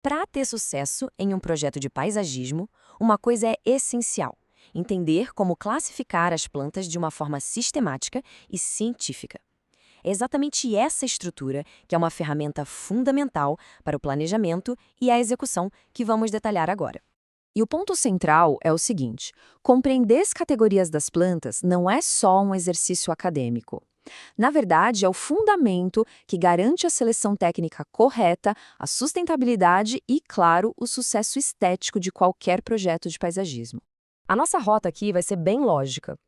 Para ter sucesso em um projeto de paisagismo, uma coisa é essencial: entender como classificar as plantas de uma forma sistemática e científica. É exatamente essa estrutura que é uma ferramenta fundamental para o planejamento e a execução que vamos detalhar agora. E o ponto central é o seguinte: compreender as categorias das plantas não é só um exercício acadêmico. Na verdade, é o fundamento que garante a seleção técnica correta, a sustentabilidade e, claro, o sucesso estético de qualquer projeto de paisagismo. A nossa rota aqui vai ser bem lógica.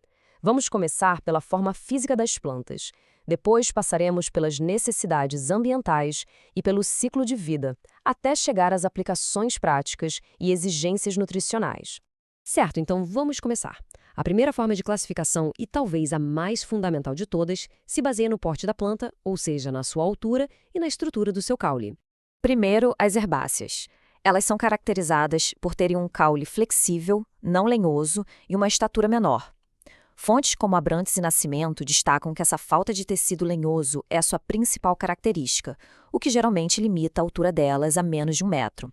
Vamos começar pela forma física das plantas. Depois passaremos pelas necessidades ambientais e pelo ciclo de vida, até chegar às aplicações práticas e exigências nutricionais. Certo, então vamos começar. A primeira forma de classificação, e talvez a mais fundamental de todas, se baseia no porte da planta, ou seja, na sua altura e na estrutura do seu caule. Primeiro, as herbáceas. Elas são caracterizadas por terem um caule flexível, não lenhoso e uma estatura menor. Fontes como Abrantes e Nascimento destacam que essa falta de tecido lenhoso é a sua principal característica, o que geralmente limita a altura delas a menos de 1 metro.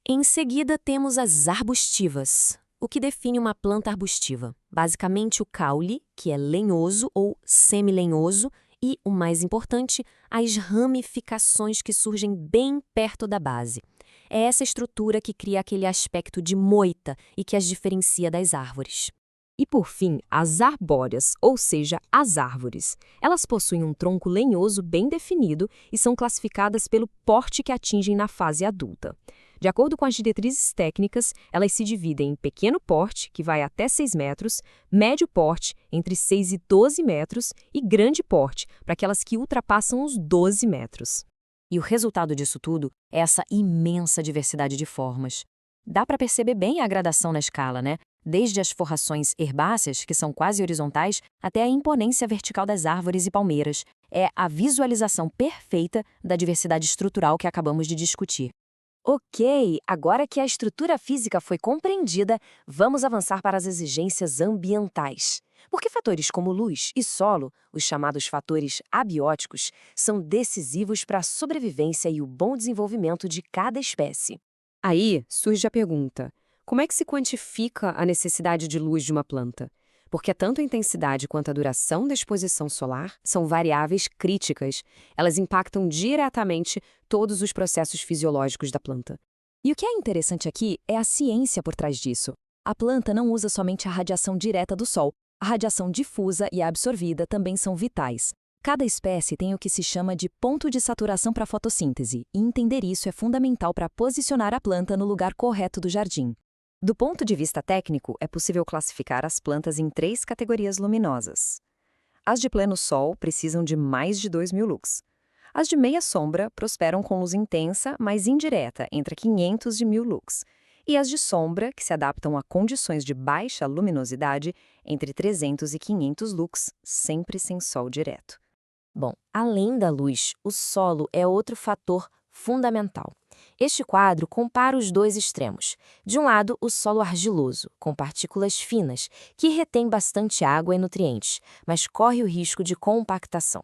Em seguida, temos as arbustivas. O que define uma planta arbustiva? Basicamente, o caule, que é lenhoso ou semilenhoso, e, o mais importante, as ramificações que surgem bem perto da base. É essa estrutura que cria aquele aspecto de moita e que as diferencia das árvores. E, por fim, as arbóreas, ou seja, as árvores. Elas possuem um tronco lenhoso bem definido e são classificadas pelo porte que atingem na fase adulta. De acordo com as diretrizes técnicas, elas se dividem em pequeno porte, que vai até 6 metros, médio porte, entre 6 e 12 metros, e grande porte, para aquelas que ultrapassam os 12 metros. E o resultado disso tudo é essa imensa diversidade de formas. Dá para perceber bem a gradação na escala, né? Desde as forrações herbáceas, que são quase horizontais, até a imponência vertical das árvores e palmeiras. É a visualização perfeita da diversidade estrutural que acabamos de discutir. Ok, agora que a estrutura física foi compreendida, vamos avançar para as exigências ambientais. Porque fatores como luz e solo, os chamados fatores abióticos, são decisivos para a sobrevivência e o bom desenvolvimento de cada espécie. Aí surge a pergunta: como é que se quantifica a necessidade de luz de uma planta? Porque tanto a intensidade quanto a duração da exposição solar são variáveis críticas. Elas impactam diretamente todos os processos fisiológicos da planta. E o que é interessante aqui é a ciência por trás disso. A planta não usa somente a radiação direta do sol. A radiação difusa e a absorvida também são vitais. Cada espécie tem o que se chama de ponto de saturação para a fotossíntese, e entender isso é fundamental para posicionar a planta no lugar correto do jardim. Do ponto de vista técnico, é possível classificar as plantas em 3 categorias luminosas. As de pleno sol precisam de mais de 2.000 lux. As de meia sombra prosperam com luz intensa, mas indireta, entre 500 e 1.000 lux. E as de sombra, que se adaptam a condições de baixa luminosidade, entre 300 e 500 lux, sempre sem sol direto. Bom, além da luz, o solo é outro fator fundamental. Este quadro compara os dois extremos. De um lado, o solo argiloso, com partículas finas, que retém bastante água e nutrientes, mas corre o risco de compactação.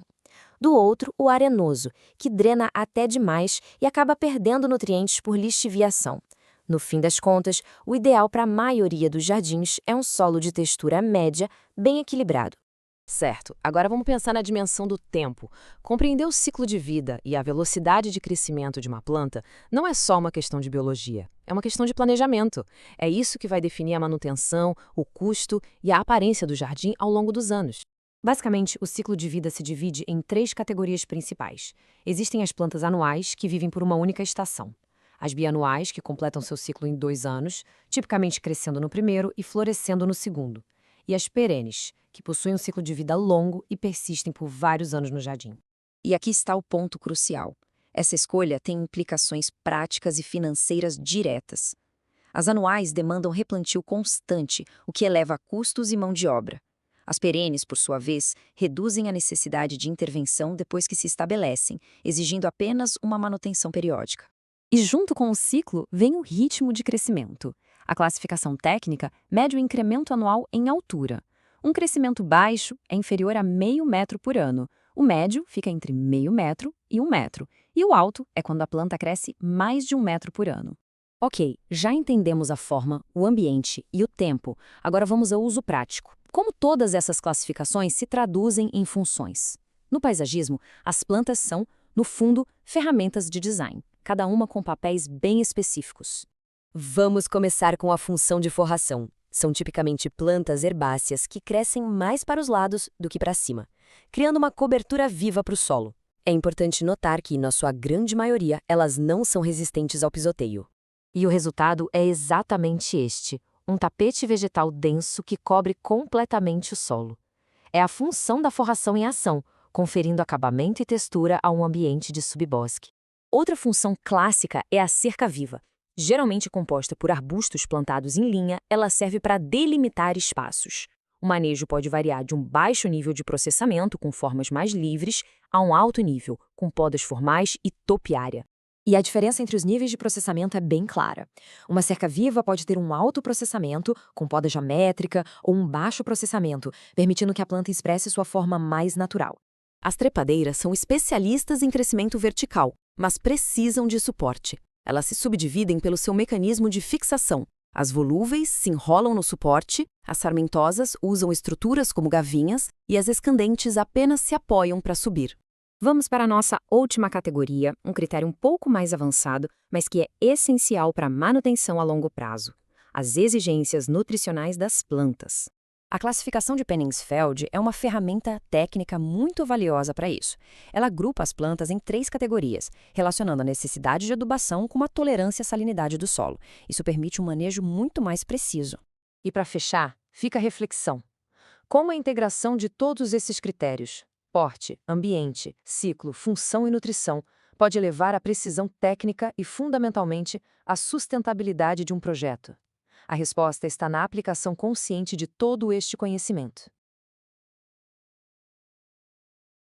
Do outro, o arenoso, que drena até demais e acaba perdendo nutrientes por lixiviação. No fim das contas, o ideal para a maioria dos jardins é um solo de textura média, bem equilibrado. Certo, agora vamos pensar na dimensão do tempo. Compreender o ciclo de vida e a velocidade de crescimento de uma planta não é só uma questão de biologia, é uma questão de planejamento. É isso que vai definir a manutenção, o custo e a aparência do jardim ao longo dos anos. Basicamente, o ciclo de vida se divide em 3 categorias principais. Existem as plantas anuais, que vivem por uma única estação. As bianuais, que completam seu ciclo em 2 anos, tipicamente crescendo no primeiro e florescendo no segundo. E as perenes, que possuem um ciclo de vida longo e persistem por vários anos no jardim. E aqui está o ponto crucial. Essa escolha tem implicações práticas e financeiras diretas. As anuais demandam replantio constante, o que eleva custos e mão de obra. As perenes, por sua vez, reduzem a necessidade de intervenção depois que se estabelecem, exigindo apenas uma manutenção periódica. E junto com o ciclo vem o ritmo de crescimento. A classificação técnica mede o incremento anual em altura. Um crescimento baixo é inferior a 0,5 metro por ano. O médio fica entre 0,5 metro e 1 metro. E o alto é quando a planta cresce mais de 1 metro por ano. Ok, já entendemos a forma, o ambiente e o tempo. Agora vamos ao uso prático. Como todas essas classificações se traduzem em funções? No paisagismo, as plantas são, no fundo, ferramentas de design, cada uma com papéis bem específicos. Vamos começar com a função de forração. São tipicamente plantas herbáceas que crescem mais para os lados do que para cima, criando uma cobertura viva para o solo. É importante notar que, na sua grande maioria, elas não são resistentes ao pisoteio. E o resultado é exatamente este: um tapete vegetal denso que cobre completamente o solo. É a função da forração em ação, conferindo acabamento e textura a um ambiente de subbosque. Outra função clássica é a cerca viva. Geralmente composta por arbustos plantados em linha, ela serve para delimitar espaços. O manejo pode variar de um baixo nível de processamento, com formas mais livres, a um alto nível, com podas formais e topiária. E a diferença entre os níveis de processamento é bem clara. Uma cerca viva pode ter um alto processamento, com poda geométrica, ou um baixo processamento, permitindo que a planta expresse sua forma mais natural. As trepadeiras são especialistas em crescimento vertical, mas precisam de suporte. Elas se subdividem pelo seu mecanismo de fixação. As volúveis se enrolam no suporte, as sarmentosas usam estruturas como gavinhas e as escandentes apenas se apoiam para subir. Vamos para a nossa última categoria, um critério um pouco mais avançado, mas que é essencial para a manutenção a longo prazo: as exigências nutricionais das plantas. A classificação de Penningsfeld é uma ferramenta técnica muito valiosa para isso. Ela agrupa as plantas em 3 categorias, relacionando a necessidade de adubação com uma tolerância à salinidade do solo. Isso permite um manejo muito mais preciso. E para fechar, fica a reflexão: como a integração de todos esses critérios, porte, ambiente, ciclo, função e nutrição, pode levar à precisão técnica e, fundamentalmente, à sustentabilidade de um projeto? A resposta está na aplicação consciente de todo este conhecimento.